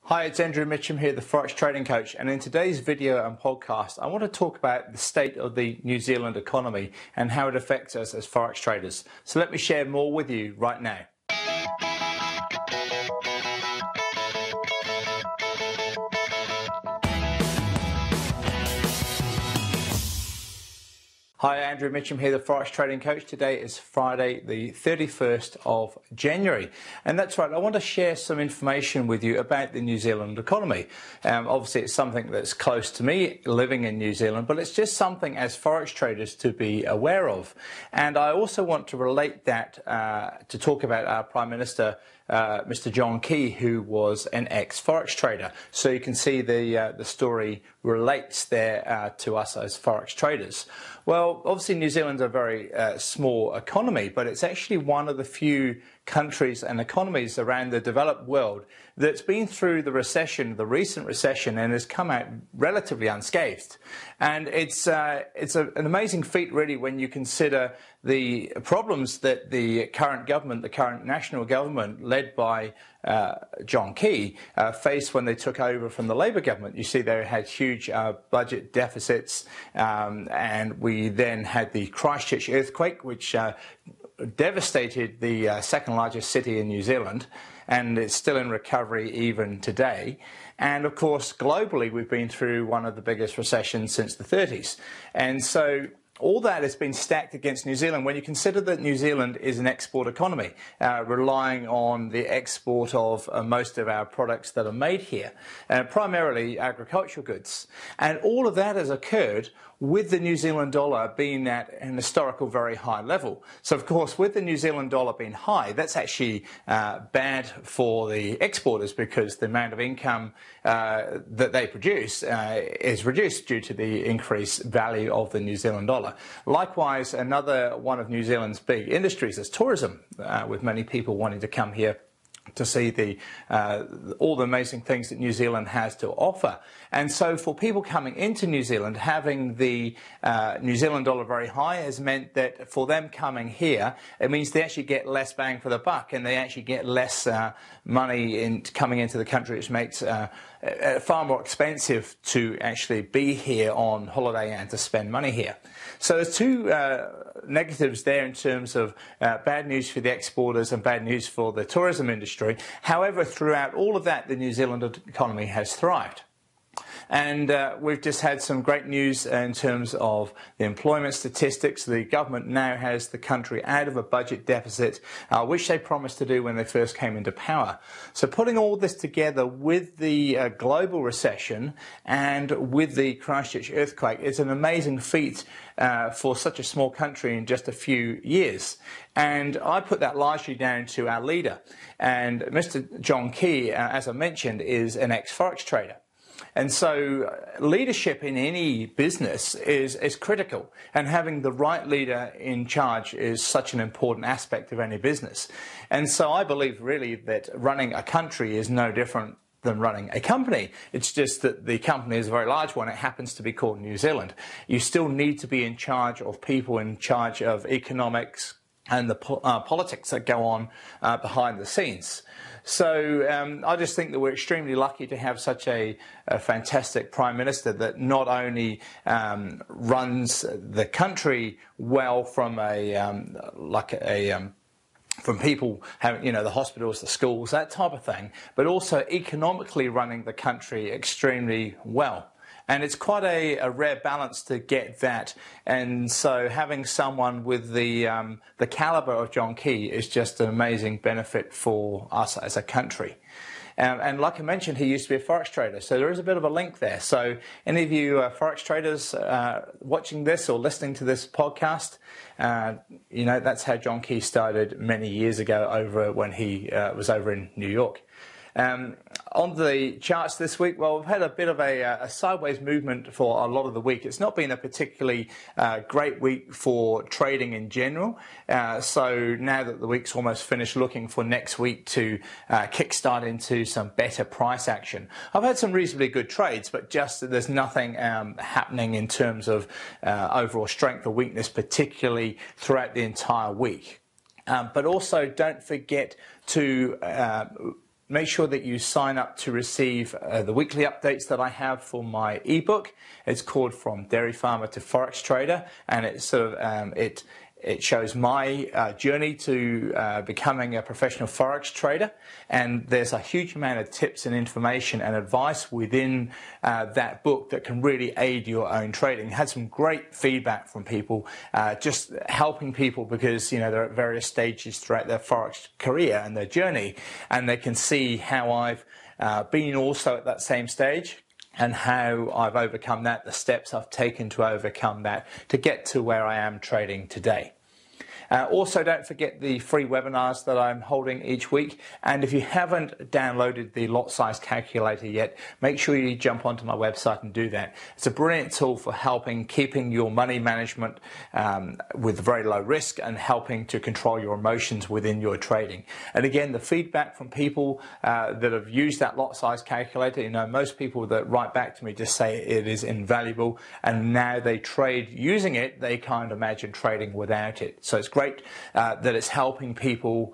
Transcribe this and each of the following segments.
Hi, it's Andrew Mitchem here, the Forex Trading Coach, and in today's video and podcast I want to talk about the state of the New Zealand economy and how it affects us as Forex traders. So let me share more with you right now. Hi, Andrew Mitchem here, the Forex Trading Coach. Today is Friday, the 31st of January. And that's right, I want to share some information with you about the New Zealand economy. Obviously, it's something that's close to me, living in New Zealand, but it's just something as Forex traders to be aware of. And I also want to relate that to talk about our Prime Minister, Mr. John Key, who was an ex-Forex trader. So you can see the story relates there to us as Forex traders. Well, obviously New Zealand's a very small economy, but it's actually one of the few countries and economies around the developed world that's been through the recession, the recent recession, and has come out relatively unscathed. And it's an amazing feat, really, when you consider the problems that the current government, the current national government, led by John Key, faced when they took over from the Labour government. You see they had huge budget deficits, and we then had the Christchurch earthquake, which devastated the second largest city in New Zealand, and it's still in recovery even today. And of course, globally, we've been through one of the biggest recessions since the 30s. And so all that has been stacked against New Zealand when you consider that New Zealand is an export economy, relying on the export of most of our products that are made here, primarily agricultural goods. And all of that has occurred with the New Zealand dollar being at an historical very high level. So of course, with the New Zealand dollar being high, that's actually bad for the exporters, because the amount of income that they produce is reduced due to the increased value of the New Zealand dollar. Likewise, another one of New Zealand's big industries is tourism, with many people wanting to come here to see all the amazing things that New Zealand has to offer. And so for people coming into New Zealand, having the New Zealand dollar very high has meant that for them coming here, it means they actually get less bang for the buck, and they actually get less money coming into the country, which makes far more expensive to actually be here on holiday and to spend money here. So there's two negatives there in terms of bad news for the exporters and bad news for the tourism industry. However, throughout all of that, the New Zealand economy has thrived. And we've just had some great news in terms of the employment statistics. The government now has the country out of a budget deficit, which they promised to do when they first came into power. So putting all this together with the global recession and with the Christchurch earthquake is an amazing feat for such a small country in just a few years. And I put that largely down to our leader. And Mr. John Key, as I mentioned, is an ex-Forex trader. And so leadership in any business is critical, and having the right leader in charge is such an important aspect of any business. And so I believe really that running a country is no different than running a company. It's just that the company is a very large one. It happens to be called New Zealand. You still need to be in charge of people, in charge of economics and the politics that go on behind the scenes. So I just think that we're extremely lucky to have such a fantastic Prime Minister that not only runs the country well from from people having, the hospitals, the schools, that type of thing, but also economically running the country extremely well. And it's quite a rare balance to get that. And so having someone with the caliber of John Key is just an amazing benefit for us as a country. And like I mentioned, he used to be a Forex trader, so there is a bit of a link there. So any of you Forex traders watching this or listening to this podcast, that's how John Key started many years ago when he was over in New York. On the charts this week, well, we've had a bit of a sideways movement for a lot of the week. It's not been a particularly great week for trading in general. So now that the week's almost finished, looking for next week to kickstart into some better price action. I've had some reasonably good trades, but just there's nothing happening in terms of overall strength or weakness, particularly throughout the entire week. But also don't forget to make sure that you sign up to receive the weekly updates that I have for my ebook. It's called From Dairy Farmer to Forex Trader, and it's sort of it shows my journey to becoming a professional Forex trader, and there's a huge amount of tips and information and advice within that book that can really aid your own trading. Had some great feedback from people, just helping people because, you know, they're at various stages throughout their Forex career and their journey, and they can see how I've been also at that same stage, and how I've overcome that, the steps I've taken to overcome that to get to where I am trading today. Also, don't forget the free webinars that I'm holding each week, and if you haven't downloaded the lot size calculator yet, make sure you jump onto my website and do that. It's a brilliant tool for keeping your money management with very low risk and helping to control your emotions within your trading. And again, the feedback from people that have used that lot size calculator, you know, most people that write back to me just say it is invaluable, and now they trade using it, they can't imagine trading without it. So it's great that it's helping people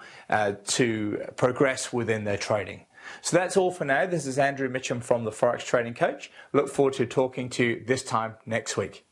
to progress within their trading. So that's all for now. This is Andrew Mitchem from the Forex Trading Coach. Look forward to talking to you this time next week.